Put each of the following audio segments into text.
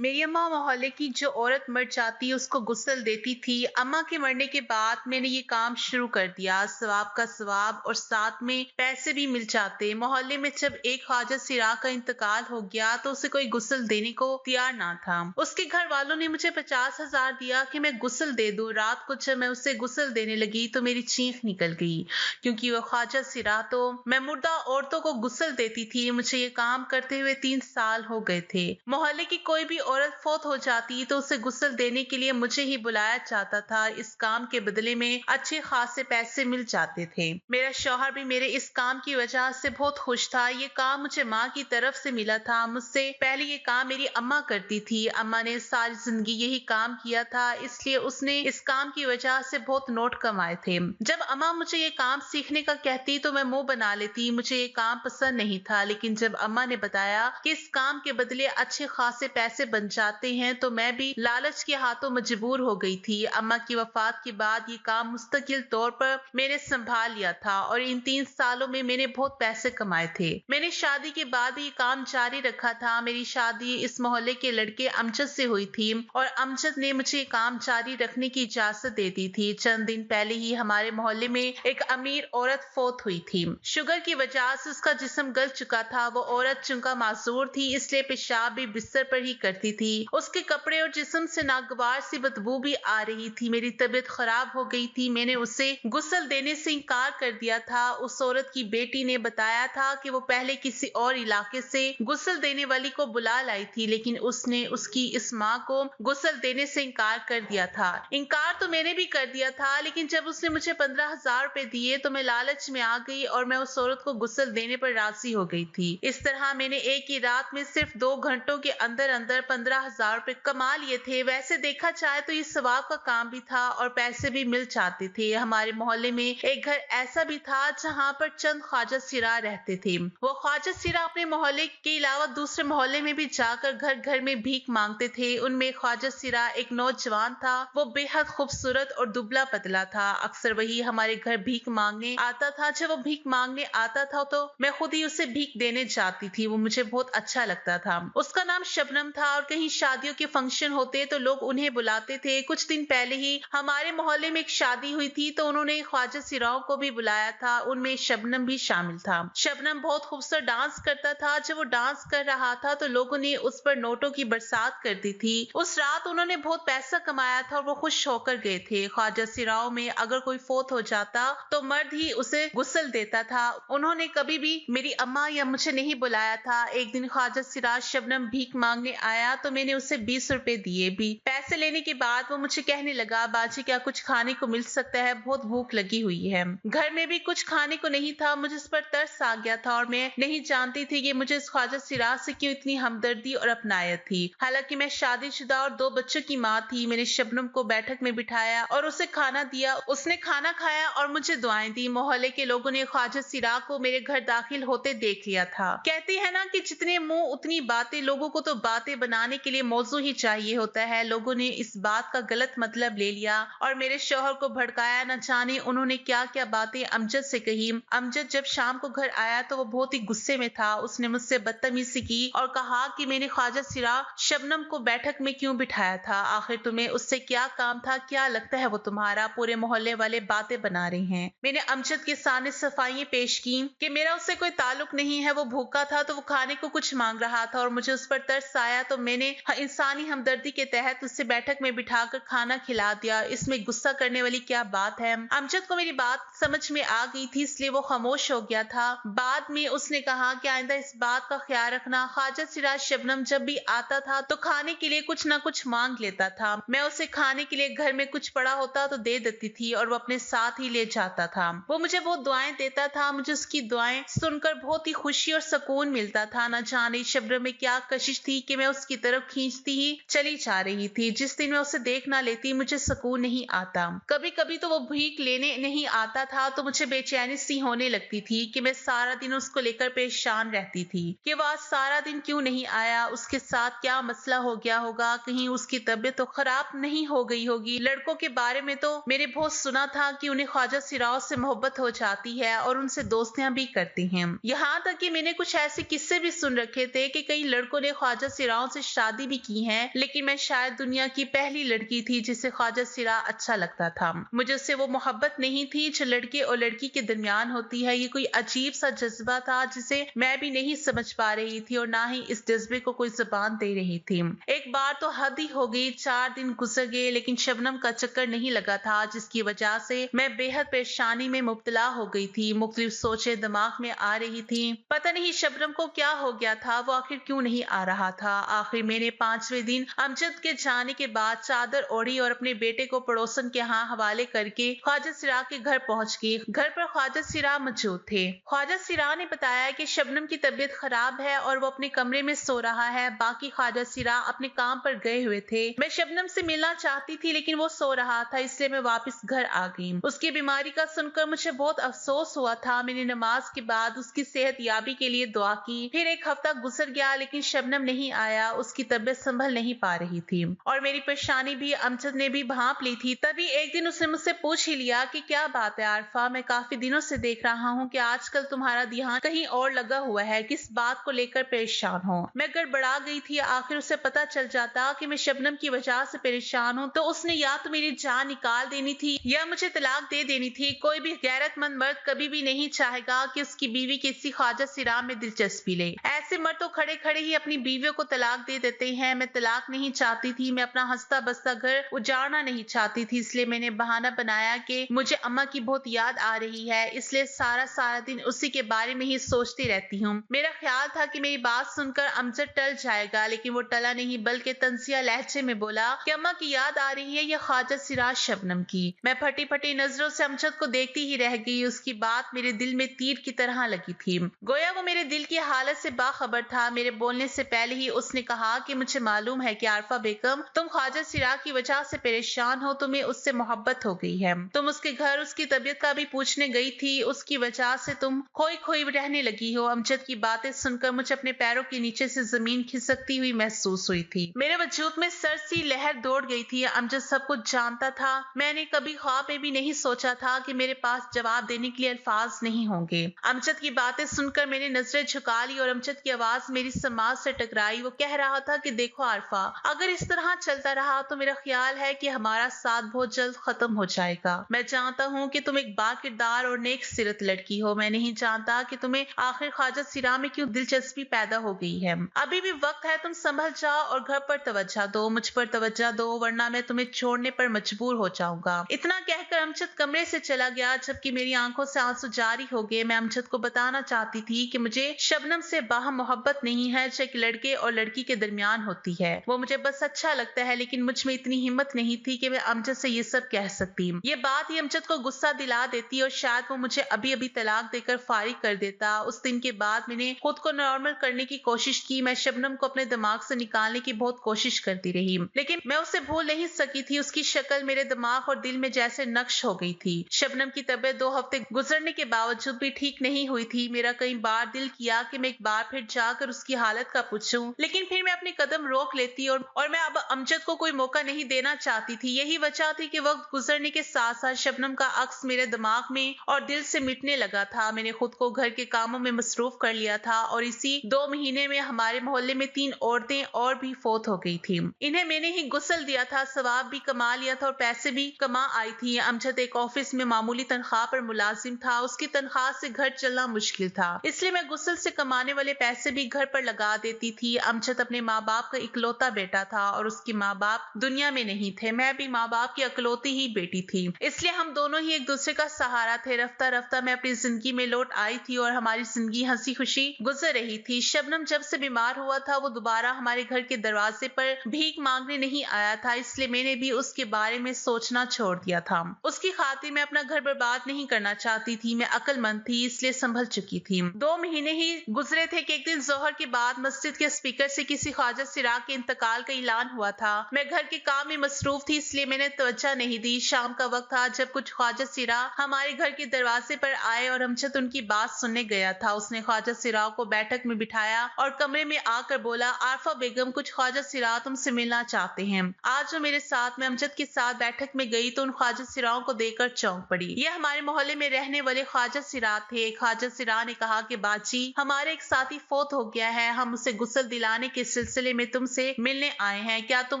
मेरी अम्मा मोहल्ले की जो औरत मर जाती उसको गुस्ल देती थी। अम्मा के मरने के बाद मैंने ये काम शुरू कर दिया। सवाब का सवाब और साथ में पैसे भी मिल जाते। मोहल्ले में जब एक ख्वाजा सिरा का इंतकाल हो गया तो उसे कोई गुस्ल देने को तैयार ना था। उसके घर वालों ने मुझे 50,000 दिया कि मैं गुस्ल दे दूं। रात को जब मैं उसे गुस्ल देने लगी तो मेरी चीख निकल गई, क्योंकि वो ख्वाजा सिरा तो मैं मुर्दा औरतों को गुस्ल देती थी। मुझे ये काम करते हुए 3 साल हो गए थे। मोहल्ले की कोई भी औरत फौत हो जाती तो उसे गुस्ल देने के लिए मुझे ही बुलाया जाता था। इस काम के बदले में अच्छे खासे पैसे मिल जाते थे। मेरा शौहर भी मेरे इस काम की वजह से बहुत खुश था। ये काम मुझे माँ की तरफ से मिला था। मुझसे पहले ये काम मेरी अम्मा करती थी। अम्मा ने सारी जिंदगी यही काम किया था, इसलिए उसने इस काम की वजह से बहुत नोट कमाए थे। जब अम्मा मुझे ये काम सीखने का कहती तो मैं मुंह बना लेती। मुझे ये काम पसंद नहीं था, लेकिन जब अम्मा ने बताया कि इस काम के बदले अच्छे खासे पैसे बन जाते हैं तो मैं भी लालच के हाथों मजबूर हो गई थी। अम्मा की वफात के बाद ये काम मुस्तकिल तौर पर मैंने संभाल लिया था और इन 3 सालों में मैंने बहुत पैसे कमाए थे। मैंने शादी के बाद ये काम जारी रखा था। मेरी शादी इस मोहल्ले के लड़के अमजद से हुई थी और अमजद ने मुझे ये काम जारी रखने की इजाजत दे दी थी। चंद दिन पहले ही हमारे मोहल्ले में एक अमीर औरत फौत हुई थी। शुगर की वजह से उसका जिस्म गल चुका था। वो औरत चूंकि मासूर थी, इसलिए पेशाब भी बिस्तर पर ही करती थी। उसके कपड़े और जिस्म से नागवार सी बदबू भी आ रही थी। मेरी तबीयत खराब हो गई थी। मैंने उसे गुस्ल देने से इनकार कर दिया था। उस औरत की बेटी ने बताया था कि वो पहले किसी और इलाके से गुस्ल देने वाली को बुला लाई थी, लेकिन उसने उसकी इस माँ को गुस्ल देने से इनकार कर दिया था। इनकार तो मैंने भी कर दिया था, लेकिन जब उसने मुझे 15,000 रुपए दिए तो मैं लालच में आ गई और मैं उस औरत को गुस्ल देने पर राजी हो गई थी। इस तरह मैंने एक ही रात में सिर्फ 2 घंटों के अंदर अंदर 15,000 रुपए कमा लिए थे। वैसे देखा जाए तो ये सवाब का काम भी था और पैसे भी मिल जाते थे। हमारे मोहल्ले में एक घर ऐसा भी था जहाँ पर चंद ख्वाजा सिरा रहते थे। वो ख्वाजा सिरा अपने मोहल्ले के अलावा दूसरे मोहल्ले में भी जाकर घर घर में भीख मांगते थे। उनमें ख्वाजा सिरा एक नौजवान था। वो बेहद खूबसूरत और दुबला पतला था। अक्सर वही हमारे घर भीख मांगने आता था। जब वो भीख मांगने आता था तो मैं खुद ही उसे भीख देने जाती थी। वो मुझे बहुत अच्छा लगता था। उसका नाम शबनम था और कहीं शादियों के फंक्शन होते तो लोग उन्हें बुलाते थे। कुछ दिन पहले ही हमारे मोहल्ले में एक शादी हुई थी तो उन्होंने ख्वाजा सिराओं को भी बुलाया था। उनमें शबनम भी शामिल था। शबनम बहुत खूबसूरत डांस करता था। जब वो डांस कर रहा था तो लोगों ने उस पर नोटों की बरसात कर दी थी। उस रात उन्होंने बहुत पैसा कमाया था और वो खुश होकर गए थे। ख्वाजा सिराओं में अगर कोई फौत हो जाता तो मर्द ही उसे गुस्ल देता था। उन्होंने कभी भी मेरी अम्मा या मुझे नहीं बुलाया था। एक दिन ख्वाजा सिराज शबनम भीख मांगने आया तो मैंने उसे 20 रुपए दिए भी। पैसे लेने के बाद वो मुझे कहने लगा, बाजी क्या कुछ खाने को मिल सकता है, बहुत भूख लगी हुई है। घर में भी कुछ खाने को नहीं था। मुझे इस पर तरस आ गया था और मैं नहीं जानती थी कि मुझे इस ख्वाजा सिराज से क्यों इतनी हमदर्दी और अपनायत थी। हालांकि मैं शादीशुदा और 2 बच्चों की माँ थी। मैंने शबनम को बैठक में बिठाया और उसे खाना दिया। उसने खाना खाया और मुझे दुआएं दी। मोहल्ले के लोगों ने ख्वाजा सिरा को मेरे घर दाखिल होते देख लिया था। कहते हैं ना कि जितने मुंह उतनी बातें। लोगों को तो बातें बनाने के लिए मौजू ही चाहिए होता है। लोगों ने इस बात का गलत मतलब ले लिया और मेरे शौहर को भड़काया। न जाने उन्होंने क्या क्या बातें अमजद से कही। अमजद जब शाम को घर आया तो वो बहुत ही गुस्से में था। उसने मुझसे बदतमीजी की और कहा कि मैंने ख्वाजा सिरा शबनम को बैठक में क्यों बिठाया था। आखिर तुम्हें उससे क्या काम था, क्या लगता है वो तुम्हारा? पूरे मोहल्ले वाले बातें बना रहे हैं। मैंने अमजद के सामने सफाई पेश की कि मेरा उससे कोई ताल्लुक नहीं है। वो भूखा था तो वो खाने को कुछ मांग रहा था और मुझे उस पर तरस आया तो मैंने इंसानी हमदर्दी के तहत उसे बैठक में बिठाकर खाना खिला दिया। इसमें गुस्सा करने वाली क्या बात है? अमजद को मेरी बात समझ में आ गई थी, इसलिए वो खामोश हो गया था। बाद में उसने कहा कि आइंदा इस बात का ख्याल रखना। ख्वाजा सिराज शबनम जब भी आता था तो खाने के लिए कुछ ना कुछ मांग लेता था। मैं उसे खाने के लिए घर में कुछ पड़ा होता तो दे देती थी और वो अपने साथ ही ले जाता था। वो मुझे बहुत दुआएं देता था। मुझे उसकी दुआएं सुनकर बहुत ही खुशी और सुकून मिलता था। न जाने शबनम में क्या कशिश थी कि मैं उसकी तरफ खींचती ही चली जा रही थी। जिस दिन मैं उसे देख ना लेती मुझे सुकून नहीं आता। कभी कभी तो वो भीख लेने नहीं आता था तो मुझे बेचैनी सी होने लगती थी कि मैं सारा दिन उसको लेकर परेशान रहती थी कि वो आज सारा दिन क्यों नहीं आया। उसके साथ क्या मसला हो गया होगा, कहीं उसकी तबीयत तो खराब नहीं हो गई होगी। लड़कों के बारे में तो मैंने बहुत सुना था कि उन्हें ख्वाजा सिराओं से मोहब्बत हो जाती है और उनसे दोस्तियां भी करते हैं। यहाँ तक कि मैंने कुछ ऐसे किस्से भी सुन रखे थे कि कई लड़कों ने ख्वाजा सिराओं से शादी भी की है, लेकिन मैं शायद दुनिया की पहली लड़की थी जिसे ख्वाजा सिरा अच्छा लगता था। मुझे उससे वो मोहब्बत नहीं थी जो लड़के और लड़की के दरमियान होती है। ये कोई अजीब सा जज्बा था जिसे मैं भी नहीं समझ पा रही थी और ना ही इस जज्बे को कोई जुबान दे रही थी। एक बार तो हद ही हो गई, 4 दिन गुजर गए लेकिन शबनम का चक्कर नहीं लगा था, जिसकी वजह से मैं बेहद परेशानी में मुब्तला हो गई थी। मुख्तलिफ सोचें दिमाग में आ रही थी। पता नहीं शबनम को क्या हो गया था, वो आखिर क्यों नहीं आ रहा था। आखिर मैंने 5वें दिन अमजद के जाने के बाद चादर ओढ़ी और अपने बेटे को पड़ोसन के यहाँ हवाले करके ख्वाजा सिरा के घर पहुंच गई। घर पर ख्वाजा सिरा मौजूद थे। ख्वाजा सिरा ने बताया कि शबनम की तबीयत खराब है और वो अपने कमरे में सो रहा है। बाकी ख्वाजा सिरा अपने काम पर गए हुए थे। मैं शबनम से मिलना चाहती थी लेकिन वो सो रहा था, इसलिए मैं वापस घर आ गई। उसकी बीमारी का सुनकर मुझे बहुत अफसोस हुआ था। मैंने नमाज के बाद उसकी सेहत याबी के लिए दुआ की। फिर एक हफ्ता गुजर गया लेकिन शबनम नहीं आया। उसकी तबीयत संभल नहीं पा रही थी और मेरी परेशानी भी अमजद ने भी भांप ली थी। तभी एक दिन उसने मुझसे पूछ ही लिया कि क्या बात है आरफा, मैं काफी दिनों से देख रहा हूँ कि आजकल तुम्हारा ध्यान कहीं और लगा हुआ है, किस बात को लेकर परेशान हो। मैं गड़बड़ा गई थी। आखिर उसे पता चल जाता कि मैं शबनम की वजह से परेशान हूँ तो उसने या तो मेरी जान निकाल देनी थी या मुझे तलाक दे देनी थी। कोई भी गैरतमंद मर्द कभी भी नहीं चाहेगा कि उसकी बीवी किसी ख्वाजा सिरा में दिलचस्पी ले। ऐसे मर्द तो खड़े खड़े ही अपनी बीवियों को तलाक दे देते हैं। मैं तलाक नहीं चाहती थी, मैं अपना हंसता बसता घर उजाड़ना नहीं चाहती थी, इसलिए मैंने बहाना बनाया कि मुझे अम्मा की बहुत याद आ रही है, इसलिए सारा दिन उसी के बारे में ही सोचती रहती हूँ। मेरा ख्याल था कि मेरी बात सुनकर अमजद टल जाएगा, लेकिन वो टला नहीं बल्कि तंजिया लहजे में बोला कि अम्मा की याद आ रही है या ख्वाजा सिरा शबनम की। मैं फटी फटी नजरों से अमजद को देखती ही रह गई। उसकी बात मेरे दिल में तीर की तरह लगी थी। गोया वो मेरे दिल की हालत से बाखबर था। मेरे बोलने से पहले ही उसने कहा कि मुझे मालूम है कि आरफा बेगम, तुम ख्वाजा सिरा की वजह से परेशान हो, तुम्हें उससे मोहब्बत हो गई है। तुम उसके घर उसकी तबीयत का भी पूछने गई थी, उसकी वजह से तुम खोई खोई रहने लगी हो। अमजद की बातें सुनकर मुझे अपने पैरों के नीचे से जमीन खिसकती हुई महसूस हुई थी। मेरे वजूद में सरसी लहर दौड़ गई थी। अमजद सब कुछ जानता था। मैंने कभी ख्वाब में भी नहीं सोचा था कि मेरे पास जवाब देने के लिए अल्फाज नहीं होंगे। अमजद की बातें सुनकर मैंने नजरें झुका ली और अमजद की आवाज मेरी समाज से टकराई। वो कह रहा था कि देखो आरफा, अगर इस तरह चलता रहा तो मेरा ख्याल है कि हमारा साथ बहुत जल्द खत्म हो जाएगा। मैं जानता हूँ कि तुम एक बाकिरदार और नेक सिरत लड़की हो। मैं नहीं जानता कि तुम्हें आखिर ख्वाजा सिरा में क्यों दिलचस्पी पैदा हो गई है। अभी भी वक्त है, तुम संभल जाओ और घर पर तवज्जो दो, मुझ पर तवज्जो दो, वरना मैं तुम्हें छोड़ने पर मजबूर हो जाऊंगा। इतना कहकर अमजद कमरे से चला गया, जबकि मेरी आंखों से आंसू जारी हो गए। मैं अमजद को बताना चाहती थी कि मुझे शबनम से बाहम मोहब्बत नहीं है जो एक लड़के और लड़की के दरमियान होती है। वो मुझे बस अच्छा लगता है, लेकिन मुझ में इतनी हिम्मत नहीं थी कि मैं अमजद से ये सब कह सकती। ये बात ही अमजद को गुस्सा दिला देती और शायद वो मुझे अभी अभी तलाक देकर फारिग कर देता। उस दिन के बाद मैंने खुद को नॉर्मल करने की कोशिश की। मैं शबनम को अपने दिमाग से निकालने की बहुत कोशिश करती रही, लेकिन मैं उसे भूल नहीं सकी थी। उसकी शक्ल मेरे दिमाग और दिल में जैसे नक्श हो गई थी। शबनम की तबीयत 2 हफ्ते गुजरने के बावजूद भी ठीक नहीं हुई थी। मेरा कई बार दिल किया कि मैं एक बार फिर जाकर उसकी हालत का पूछूं, लेकिन फिर मैं अपने कदम रोक लेती और मैं अब अमजद को कोई मौका नहीं देना चाहती थी। यही वजह थी कि वक्त गुजरने के साथ साथ शबनम का अक्स मेरे दिमाग में और दिल से मिटने लगा था। मैंने खुद को घर के कामों में मसरूफ कर लिया था और इसी 2 महीने में हमारे मोहल्ले में 3 औरतें और भी फौत हो गई थी। इन्हें मैंने ही गुस्ल दिया था, सवाब भी कमा लिया था और पैसे भी कमा आई थी। अमजद एक ऑफिस में मामूली तनख्वाह पर मुलाजिम था। उसकी तनख्वाह से घर चलना मुश्किल था, इसलिए मैं गुस्ल से कमाने वाले पैसे भी घर पर लगा देती थी। अमजद अपने माँ बाप का इकलौता बेटा था और उसके माँ बाप दुनिया में नहीं थे। मैं भी माँ बाप की इकलौती ही बेटी थी, इसलिए हम दोनों ही एक दूसरे का सहारा थे। रफ्ता रफ्ता मैं अपनी जिंदगी में लौट आई थी और हमारी जिंदगी हंसी खुशी गुजर रही थी। शबनम जब से बीमार हुआ था वो दोबारा हमारे घर के दरवाजे पर भीख मांगने नहीं आया था, इसलिए मैंने भी उसके बारे में सोचना छोड़ दिया था। उसकी खातिर मैं अपना घर बर्बाद नहीं करना चाहती थी। मैं अक्लमंद थी, इसलिए संभल चुकी थी। 2 महीने ही गुजरे थे कि एक दिन जोहर के बाद मस्जिद के स्पीकर से किसी ख्वाजा सिरा के इंतकाल का ऐलान हुआ था। मैं घर के काम में मसरूफ थी, इसलिए मैंने तवज्जो नहीं दी। शाम का वक्त था जब कुछ ख्वाजा सिरा हमारे घर के दरवाजे पर आए और अमजद उनकी बात सुनने गया था। उसने ख्वाजा सिरा को बैठक में बिठाया और कमरे में आकर बोला, आरफा बेगम, कुछ ख्वाजा सिरा तुमसे मिलना चाहते हैं। आज जो मेरे साथ में अमजद के साथ बैठक में गई तो उन ख्वाजा सिराओं को देखकर चौंक पड़ी। ये हमारे मोहल्ले में रहने वाले ख्वाजा सिरा थे। ख्वाजा सिरा ने कहा कि बाजी, हमारे एक साथी फौत हो गया है, हम उसे गुस्ल दिलाने के इस सिलसिले में तुमसे मिलने आए हैं, क्या तुम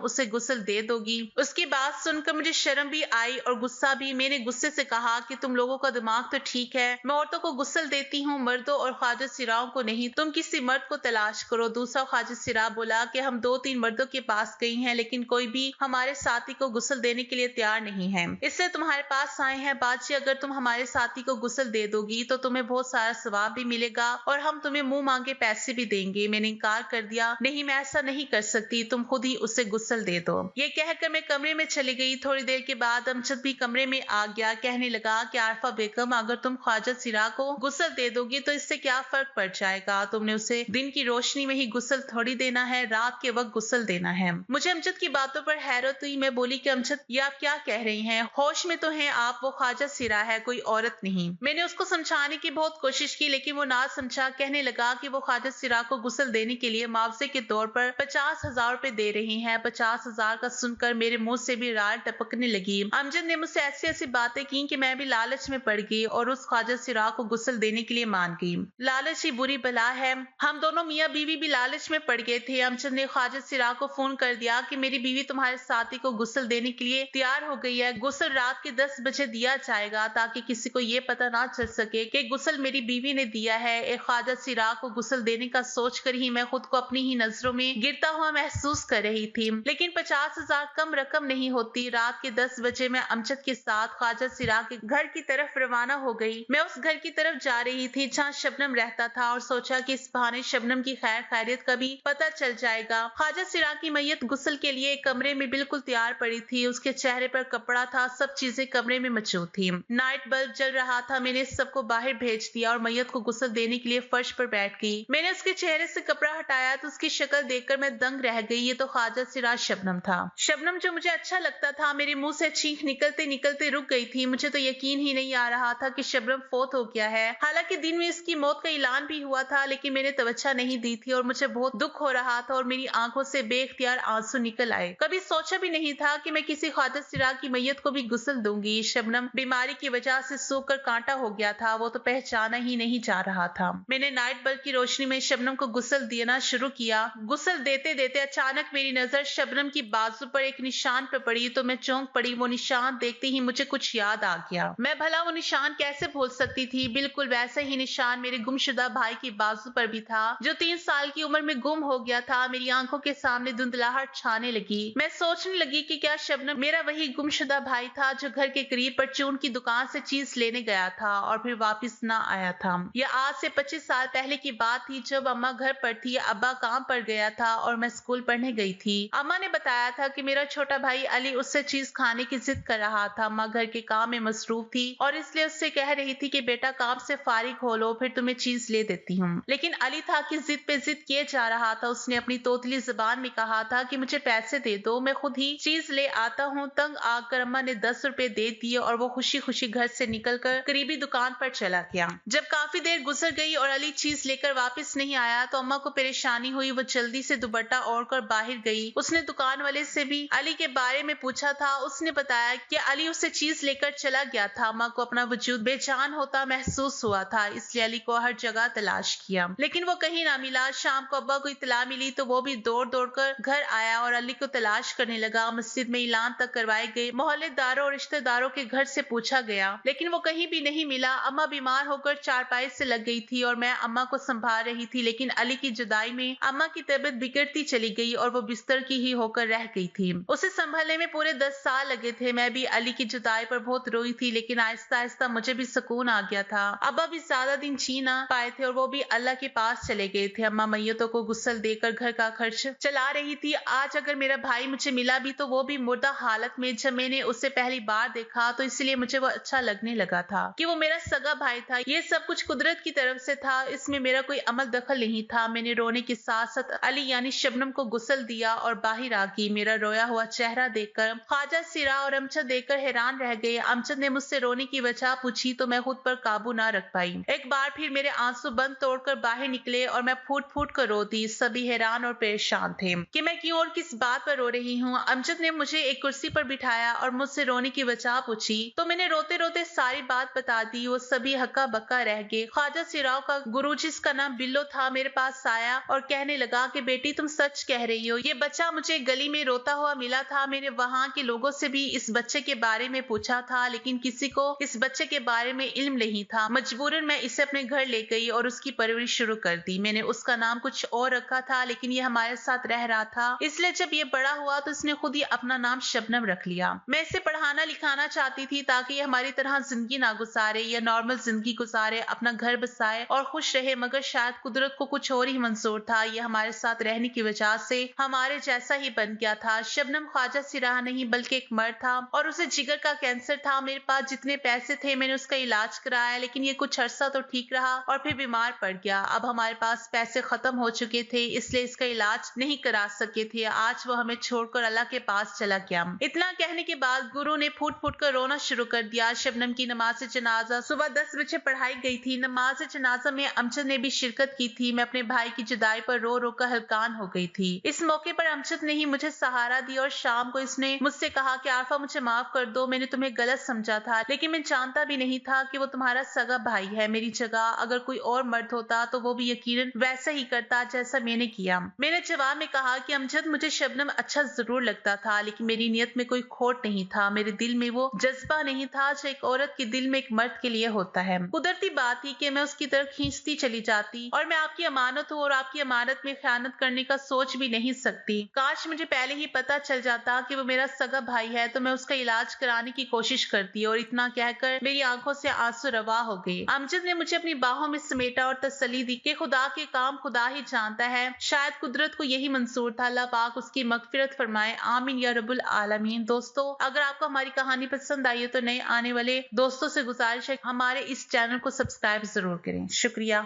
उसे गुस्ल दे दोगी? उसकी बात सुनकर मुझे शर्म भी आई और गुस्सा भी। मैंने गुस्से से कहा कि तुम लोगों का दिमाग तो ठीक है, मैं औरतों को गुस्ल देती हूँ, मर्दों और ख्वाजा सिराओं को नहीं। तुम किसी मर्द को तलाश करो। दूसरा ख्वाजा सिरा बोला कि हम 2-3 मर्दों के पास गई हैं, लेकिन कोई भी हमारे साथी को गुस्ल देने के लिए तैयार नहीं है, इसलिए तुम्हारे पास आए हैं। बादशाह, अगर तुम हमारे साथी को गुस्ल दे दोगी तो तुम्हें बहुत सारा सवाब भी मिलेगा और हम तुम्हें मुंह मांगे पैसे भी देंगे। मैंने इनकार कर दिया, नहीं, मैं ऐसा नहीं कर सकती, तुम खुद ही उसे गुस्ल दे दो। ये कहकर मैं कमरे में चली गई। थोड़ी देर के बाद अमजद भी कमरे में आ गया। कहने लगा कि आरफा बेगम, अगर तुम ख्वाजा सिरा को गुस्ल दे दोगी तो इससे क्या फर्क पड़ जाएगा? तुमने उसे दिन की रोशनी में ही गुस्ल थोड़ी देना है, रात के वक्त गुस्ल देना है। मुझे अमजद की बातों पर हैरत हुई। मैं बोली कि अमजद, ये आप क्या कह रही हैं? होश में तो हैं आप, वो ख्वाजा सिरा है, कोई औरत नहीं। मैंने उसको समझाने की बहुत कोशिश की, लेकिन वो ना समझा। कहने लगा कि वो ख्वाजा सिरा को गुस्ल देने के लिए मुआवजे के तौर पर 50,000 रुपए दे रही हैं। 50,000 का सुनकर मेरे मुंह से भी राल टपकने लगी। अमजद ने मुझसे ऐसी ऐसी बातें की कि मैं भी लालच में पड़ गई और उस ख्वाजा सिरा को गुस्ल देने के लिए मान गई। लालच ही बुरी बला है। हम दोनों मियाँ बीवी भी लालच में पड़ गए थे। अमजद ने ख्वाजा सिरा को फोन कर दिया कि मेरी बीवी तुम्हारे साथी को गुस्ल देने के लिए तैयार हो गई है। गुस्ल रात के 10 बजे दिया जाएगा ताकि किसी को ये पता ना चल सके कि गुस्ल मेरी बीवी ने दिया है। एक ख्वाजा सिरा को गुस्ल देने का सोचकर ही मैं खुद को अपनी ही नजरों में गिरता हुआ महसूस कर रही थी, लेकिन 50,000 कम रकम नहीं होती। रात के 10 बजे मैं अमजद के साथ ख्वाजा सिरा के घर की तरफ रवाना हो गई। मैं उस घर की तरफ जा रही थी जहाँ शबनम रहता था और सोचा कि इस बहाने शबनम की खैर खैरियत का भी पता चल जाएगा। ख्वाजा सिरा की मैयत गुस्ल के लिए कमरे में बिल्कुल तैयार पड़ी थी। उसके चेहरे पर कपड़ा था, सब चीजें कमरे में मौजूद थी। नाइट बल्ब जल रहा था। मैंने सबको बाहर भेज दिया और मैयत को गुस्ल देने के लिए फर्श पर बैठ गई। मैंने उसके चेहरे से कपड़ा हटाया तो उसकी शक्ल देखकर मैं दंग रह गई। ये तो ख्वाजा सिरा शबनम था। शबनम जो मुझे अच्छा लगता था। मेरे मुंह से चीख निकलते निकलते रुक गई थी। मुझे तो यकीन ही नहीं आ रहा था कि शबनम फौत हो गया है। हालांकि दिन में इसकी मौत का ऐलान भी हुआ था, लेकिन मैंने तवज्जो नहीं दी थी और मुझे बहुत दुख हो रहा था और मेरी आंखों से बेख्तियार आंसू निकल आए। कभी सोचा भी नहीं था कि मैं किसी ख्वाजा सिरा की मैयत को भी गुस्ल दूंगी। शबनम बीमारी की वजह से सूखकर कांटा हो गया था, वो तो पहचाना ही नहीं जा रहा था। मैंने नाइट बल्ब की रोशनी में शबनम को गुस्ल देना शुरू किया। गुस्ल देते देते अचानक मेरी नजर शबनम की बाजू पर एक निशान पर पड़ी तो मैं चौंक पड़ी। वो निशान देखते ही मुझे कुछ याद आ गया। मैं भला वो निशान कैसे भूल सकती थी? बिल्कुल वैसा ही निशान मेरे गुमशुदा भाई की बाजू पर भी था, जो 3 साल की उम्र में गुम हो गया था। मेरी आंखों के सामने धुंधलाहट छाने लगी। मैं सोचने लगी कि क्या शबनम मेरा वही गुमशुदा भाई था जो घर के करीब परचून की दुकान से चीज लेने गया था और फिर वापस ना आया था। यह आज से 25 साल पहले की बात थी, जब अम्मा घर पर थी, अब्बा काम पर गया था और मैं स्कूल पढ़ने गई थी। अम्मा ने बताया था कि मेरा छोटा भाई अली उससे चीज खाने की जिद कर रहा था। अम्मा घर के काम में मसरूफ थी और इसलिए उससे कह रही थी कि बेटा काम से फारिग हो लो, फिर तुम्हें चीज ले देती हूँ। लेकिन अली था कि जिद पे जिद किए जा रहा था। उसने अपनी तोतली जुबान में कहा था कि मुझे पैसे दे दो, मैं खुद ही चीज ले आता हूँ। तंग आकर अम्मा ने 10 रुपए दे दिए और वो खुशी खुशी घर से निकलकर करीबी दुकान पर चला गया। जब काफी देर गुजर गई और अली चीज लेकर वापस नहीं आया तो अम्मा को परेशानी हुई। वो जल्दी से दुपट्टा ओढ़कर बाहर गई। उसने दुकान वाले से भी अली के बारे में पूछा था। उसने बताया कि अली उससे चीज लेकर चला गया था। अम्मा को अपना वजूद बेजान होता महसूस हुआ था, इसलिए अली को हर जगह तलाश किया, लेकिन वो कहीं ना मिला। शाम को अब्बा को इत्तला मिली तो वो भी दौड़ दौड़ कर घर आया और अली को तलाश करने लगा। मस्जिद में ऐलान तक करवाए गए, मोहल्लेदारों और रिश्तेदारों के घर से पूछा गया, लेकिन वो कहीं भी नहीं मिला। अम्मा बीमार होकर चारपाई से लग गई थी और मैं अम्मा को संभाल रही थी, लेकिन अली की जुदाई में अम्मा की तबीयत बिगड़ती चली गई और वो बिस्तर की ही होकर रह गई थी। उसे संभालने में पूरे 10 साल लगे थे। मैं भी अली की जुदाई पर बहुत रोई थी, लेकिन आहिस्ता आहिस्ता मुझे भी सुकून आ गया था। अब्बा भी ज्यादा दिन जी ना पाए थे और वो भी अल्लाह के पास चले गए थे। अम्मा मैयतों को गुस्ल देकर घर का खर्च चला रही थी। आज अगर मेरा भाई मुझे मिला भी तो वो भी मुर्दा हालत में। जब मैंने उसे पहली बार देखा तो इसलिए मुझे वो अच्छा लगने लगा था कि वो मेरा सगा भाई था। ये सब कुछ कुदरत की तरफ से था, इसमें मेरा कोई अमल दखल नहीं था। मैंने रोने के साथ साथ अली यानी शबनम को गुस्ल दिया और बाहर आ गई। मेरा रोया हुआ चेहरा देखकर ख्वाजा सिरा और अमजद देखकर हैरान रह गए। अमजद ने मुझसे रोने की वजह पूछी तो मैं खुद पर काबू ना रख पाई। एक बार फिर मेरे आंसू बंद तोड़कर बाहर निकले और मैं फूट फूट कर रो दी। सभी हैरान और परेशान थे कि मैं क्यों और किस बात पर रो रही हूँ। अमजद ने मुझे एक कुर्सी पर बिठाया और मुझसे रोने की वजह पूछी तो मैंने रोते रोते सारी बात बता दी। वो सभी हक्का बक्का रह गए। ख्वाजा सिराव का गुरु जिसका नाम बिल्लो था मेरे पास आया और कहने लगा कहा कि बेटी तुम सच कह रही हो, ये बच्चा मुझे गली में रोता हुआ मिला था। मैंने वहाँ के लोगों से भी इस बच्चे के बारे में पूछा था, लेकिन किसी को इस बच्चे के बारे में इल्म नहीं था। मजबूरन मैं इसे अपने घर ले गई और उसकी परवरिश शुरू कर दी। मैंने उसका नाम कुछ और रखा था, लेकिन ये हमारे साथ रह रहा था, इसलिए जब ये बड़ा हुआ तो इसने खुद ही अपना नाम शबनम रख लिया। मैं इसे पढ़ाना लिखाना चाहती थी ताकि ये हमारी तरह जिंदगी ना गुजारे या नॉर्मल जिंदगी गुजारे, अपना घर बसाए और खुश रहे, मगर शायद कुदरत को कुछ और ही मंजूर था। ये हमारे साथ रहने की वजह से हमारे जैसा ही बन गया था। शबनम ख्वाजा सिराहा नहीं बल्कि एक मर्द था और उसे जिगर का कैंसर था। मेरे पास जितने पैसे थे मैंने उसका इलाज कराया, लेकिन ये कुछ अरसा तो ठीक रहा और फिर बीमार पड़ गया। अब हमारे पास पैसे खत्म हो चुके थे, इसलिए इसका इलाज नहीं करा सके थे। आज वो हमें छोड़कर अल्लाह के पास चला गया। इतना कहने के बाद गुरु ने फूट फूट कर रोना शुरू कर दिया। शबनम की नमाज जनाजा सुबह 10 बजे पढ़ाई गई थी। नमाज जनाजा में अमजद ने भी शिरकत की थी। मैं अपने भाई की जुदाई पर रो रो कर हलकान हो गई थी। इस मौके पर अमजद ने ही मुझे सहारा दिया और शाम को इसने मुझसे कहा कि आरफा मुझे माफ कर दो, मैंने तुम्हें गलत समझा था, लेकिन मैं जानता भी नहीं था कि वो तुम्हारा सगा भाई है। मेरी जगह अगर कोई और मर्द होता तो वो भी यकीनन वैसा ही करता जैसा मैंने किया। मैंने जवाब में कहा कि अमजद मुझे शबनम अच्छा जरूर लगता था, लेकिन मेरी नियत में कोई खोट नहीं था। मेरे दिल में वो जज्बा नहीं था जो एक औरत के दिल में एक मर्द के लिए होता है। कुदरती बात थी कि मैं उसकी तरफ खींचती चली जाती और मैं आपकी अमानत हूँ और आपकी अमानत में खयानत करने का सोच भी नहीं सकती। काश मुझे पहले ही पता चल जाता कि वो मेरा सगा भाई है तो मैं उसका इलाज कराने की कोशिश करती। और इतना कहकर मेरी आंखों से आंसू रवा हो गए। अमजद ने मुझे अपनी बाहों में समेटा और तसल्ली दी कि खुदा के काम खुदा ही जानता है, शायद कुदरत को यही मंजूर था। अल्लाह पाक उसकी मगफिरत फरमाए, आमीन या रब्बुल आलमीन। दोस्तों, अगर आपको हमारी कहानी पसंद आई है तो नए आने वाले दोस्तों से गुजारिश है हमारे इस चैनल को सब्सक्राइब जरूर करें। शुक्रिया।